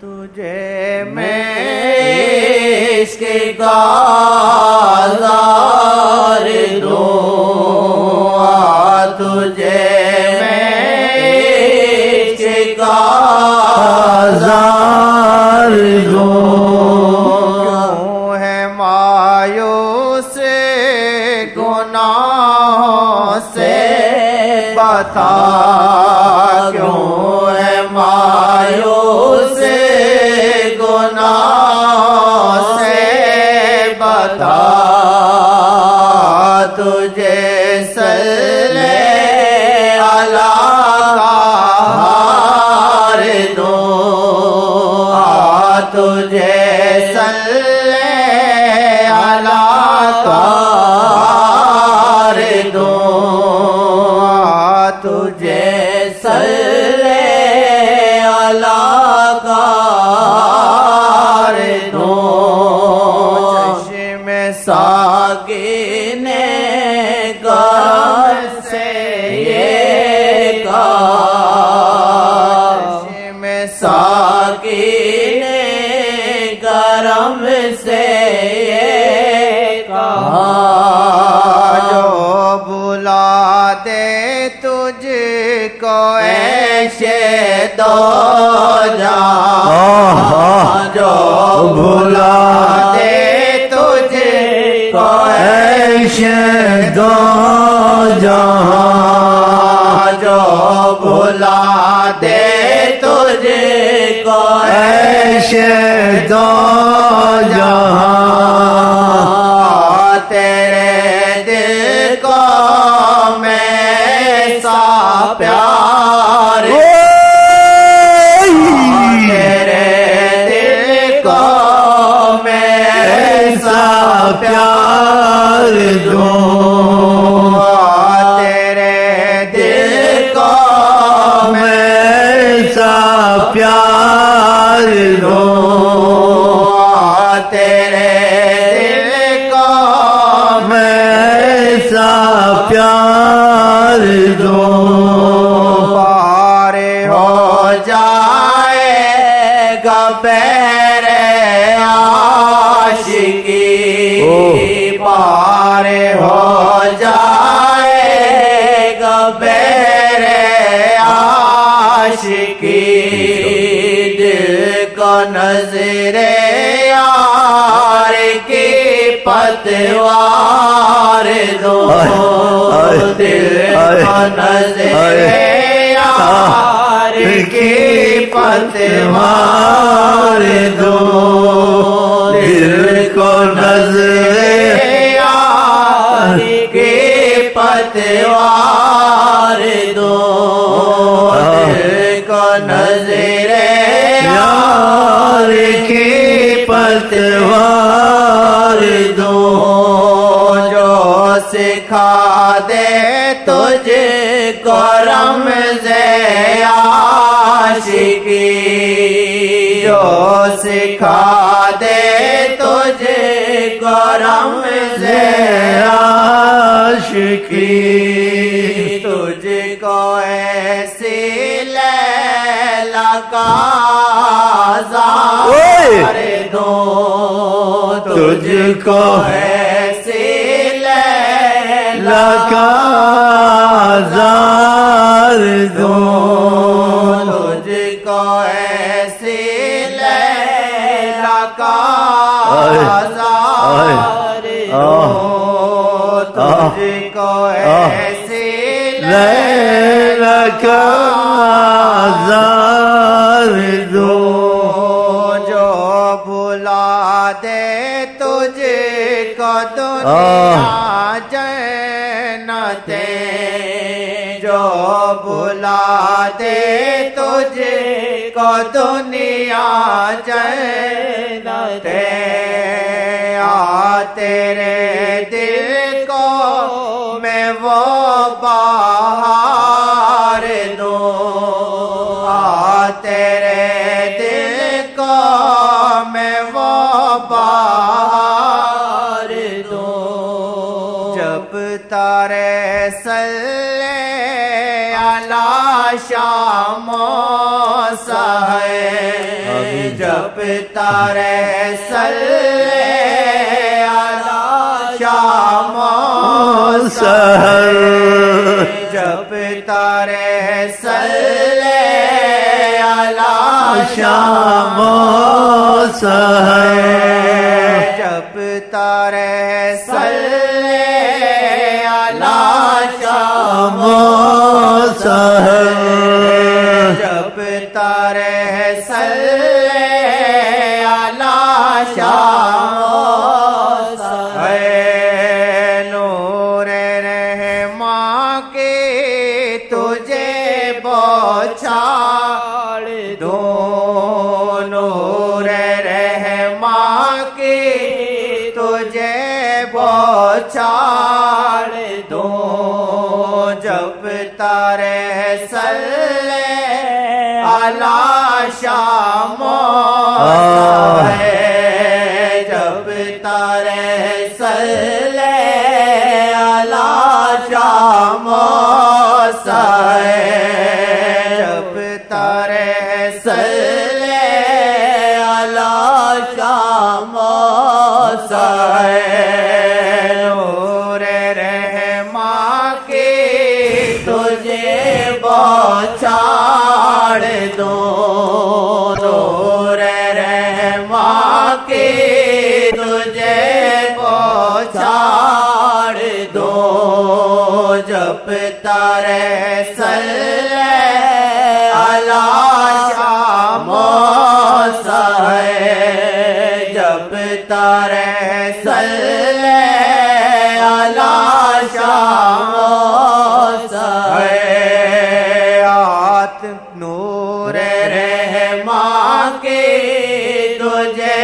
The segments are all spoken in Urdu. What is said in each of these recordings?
تجھے میں عشق کا آزار دوں، تجھے میں عشق کا آزار دوں، کیوں ہے مایوس گناہوں سے بتا، کیوں ہے مایوس گناہوں سے بتا، تجھے صلی اللہ کا ہار دوں، تجھے صلی اللہ کا ہار دوں، تجھے صلی اللہ کا ہار دوں، چشم ساکن گرم سے یہ کہا، چشم ساکن گرم سے یہ کہا، جو بلا دے تجھ کو عیش دو جہاں، جو بلا دے تجھ کو عیش دو جہاں، جو بلا دے تجھ کو عیش دو جہاں، تیرے دل کو میں سا پیار، تیرے دل کو میں سا پیار دوں، تیرے دل کو میں سا پیار دوں، تیرے دل کو میں سا پیار دوں، پار ہو جائے گا بحر عاشقی، پار ہو جائے گا بحر عاشقی، دل کو نظر یار کی پتوار دو، دل کو نظر یار کی پتوار دو، دل کو نظر یار کی پتوار دو، دل کو نظر یار کی پتوار دو، جو سکھا دے تجھ کو رمز عاشقی، جو سکھا دے تجھ کو رمز عاشقی، تجھ کو ایسی لیلا کا آزار دوں، تجھ کو ایسی لیلا کا آزار دوں، تجھ کو ایسی لیلا کا آزار دوں، تجھ کو ایسی لیلا کا آزار دوں، جو بلا دے تجھ کو دنیا جنتیں، جو بلا دے تجھ کو دنیا جنتیں، تیرے دل کو میں وہ بہار دوں، تیرے دل کو میں وہ بہار دوں، جب تارے صلی علی شام و سحر، جپتا رہے صلی علی شام و سحر جپتا رہے صلی علی شام و سحر جپتا رہے صلی علی شام و سحر جپتا رہے صلی علی شام و سحر نور رحماں کے تجھے بوچھاڑ دو نور رحماں کے تجھے بوچھاڑ دو جپتا رہے صلی علی شام و سحر جپتا رہے صلی علی شام و سحر جپتا رہے صلی علی شام و سحر نور رحماں کے تجھے بوچھاڑ دو نور رحماں کے تجھے بوچھاڑ دو جپتا رہے صلی علی شام و سحر جپتا رہے صلی علی شام و سحر آت نور رحماں کے تجھے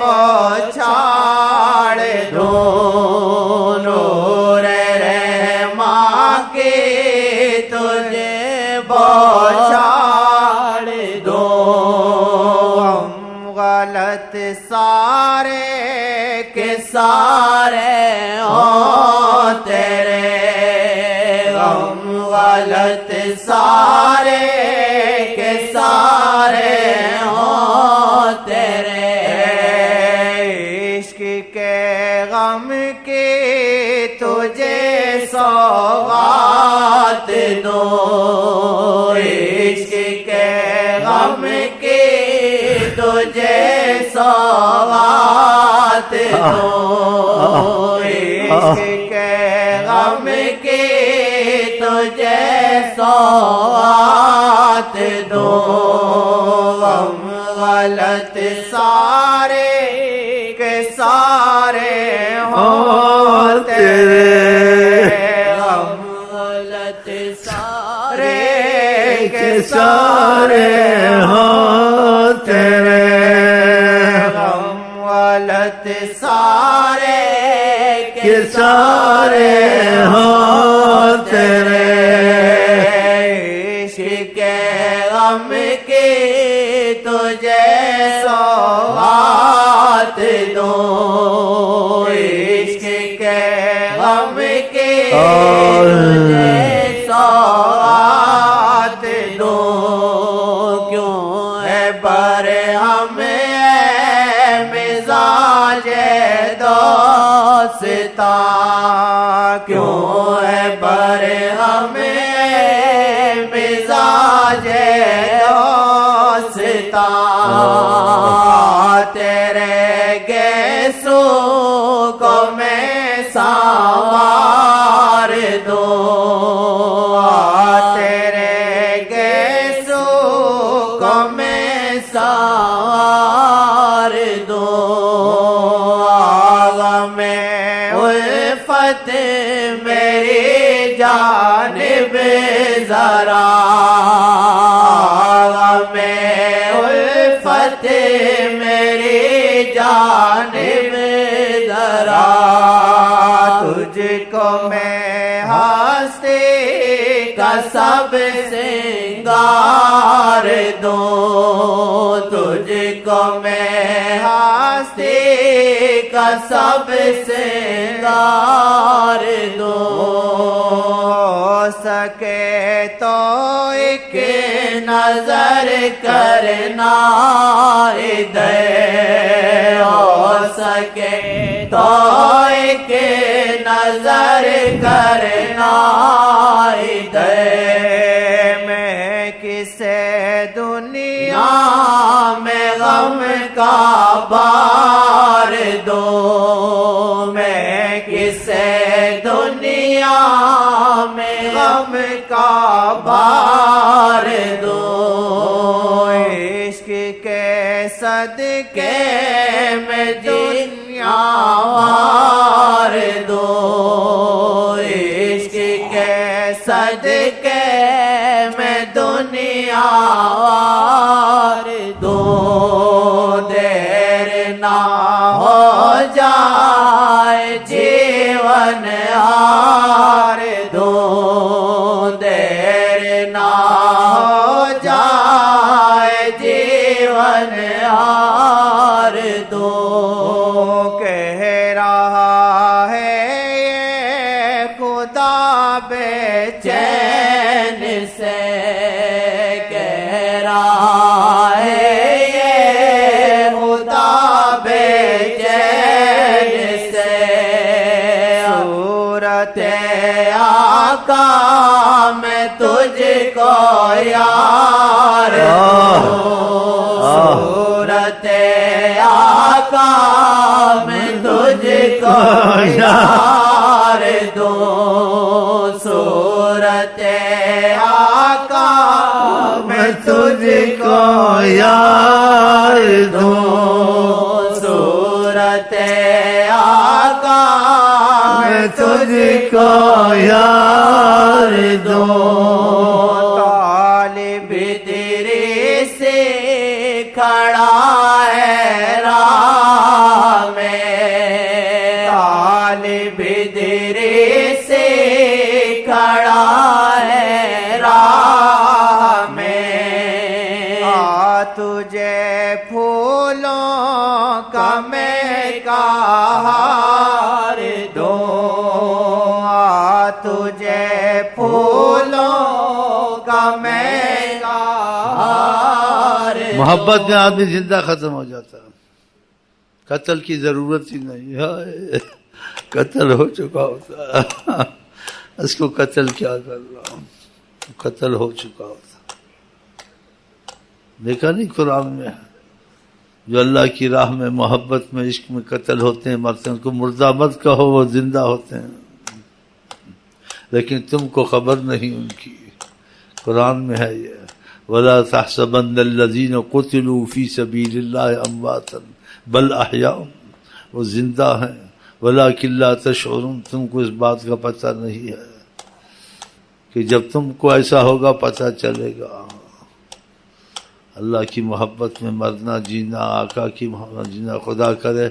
بوچھاڑ دو نور رحماں کے تجھے بوچھاڑ دو ہم غلط سارے کے سارے ہوں تیرے ہم غلط سارے کے سارے ہوں تیرے عشق کے غم کی تجھے سوغات دو عشق کے غم کی تجھے سوغات دو عشق کے غم کی تجھے سوغات دو ہم غلط سارے کے سارے ہوں تیرے ہم غلط سارے کے سارے ہوں تیرے ہم غلط سارے کے سارے ہوں تیرے عشق کے غم کی تجھے سوغات دو عشق کے غم کی تجھے سوغات دو کیوں ہے بر ہم مزاج دوستا کیوں ہے بر ہم مزاج دوستا تیرے گیسو کو میں سوار دو تیرے گیسو کو میں سوار دو آغا میں الفت میری جانب ذرا آغا میں الفت میری جانب ذرا تجھ کو میں ہستی کا سب سنگار دو تجھ کو میں ہستی کا سب سنگار دو ہو سکے تو ایک نظر کرنا نظر کرنا ادھر میں کسے دنیا میں غم کا بار دو میں کسے دنیا میں غم کا بار دو عشق کے صدقے میں دنیا وار دو عشق کے صدقے میں دنیا وار دو دیر نہ ہو جائے جیون ہار دو دیر نہ ہو جائے جیون ہار دو کہہ رہا ہے یہ خدا بے چین سے کہہ رہا ہے یہ خدا بے چین سے صورت آقا میں تجھ کو یار صورت آقا میں تجھ کو یار دو صورت آقا میں تجھ کو یار دو صورت آقا میں تجھ کو یار دو طالب تیرے سے کھڑا ہے راہ میں طالب تیرے سے کھڑا ہے راہ میں تجھے پھولوں کا میں کا ہار دوں تجھے پھولوں کا میں کا ہار محبت میں آدمی زندہ ختم ہو جاتا ہے، قتل کی ضرورت ہی نہیں ہے، قتل ہو چکا ہوتا ہے، اس کو قتل کیا کر رہا ہوں، قتل ہو چکا ہوتا۔ دیکھا نہیں قرآن میں ہے جو اللہ کی راہ میں محبت میں عشق میں قتل ہوتے ہیں مرتے ہیں، ان کو مردہ مت کہو، وہ زندہ ہوتے ہیں، لیکن تم کو خبر نہیں ان کی۔ قرآن میں ہے یہ وَلَا تَحْسَبَنَّ الَّذِينَ قُتِلُوا فِي سَبِيلِ اللَّهِ أَمْوَاتًا بَلْ أَحْيَاءٌ، وہ زندہ ہیں، وَلَٰكِن لَّا تَشْعُرُونَ، تم کو اس بات کا پتہ نہیں ہے کہ جب تم کو ایسا ہوگا پتہ چلے گا۔ اللہ کی محبت میں مرنا جینا، آقا کی محبت جینا، خدا کرے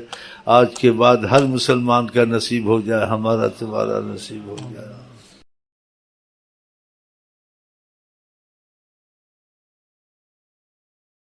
آج کے بعد ہر مسلمان کا نصیب ہو جائے، ہمارا تمہارا نصیب ہو جائے۔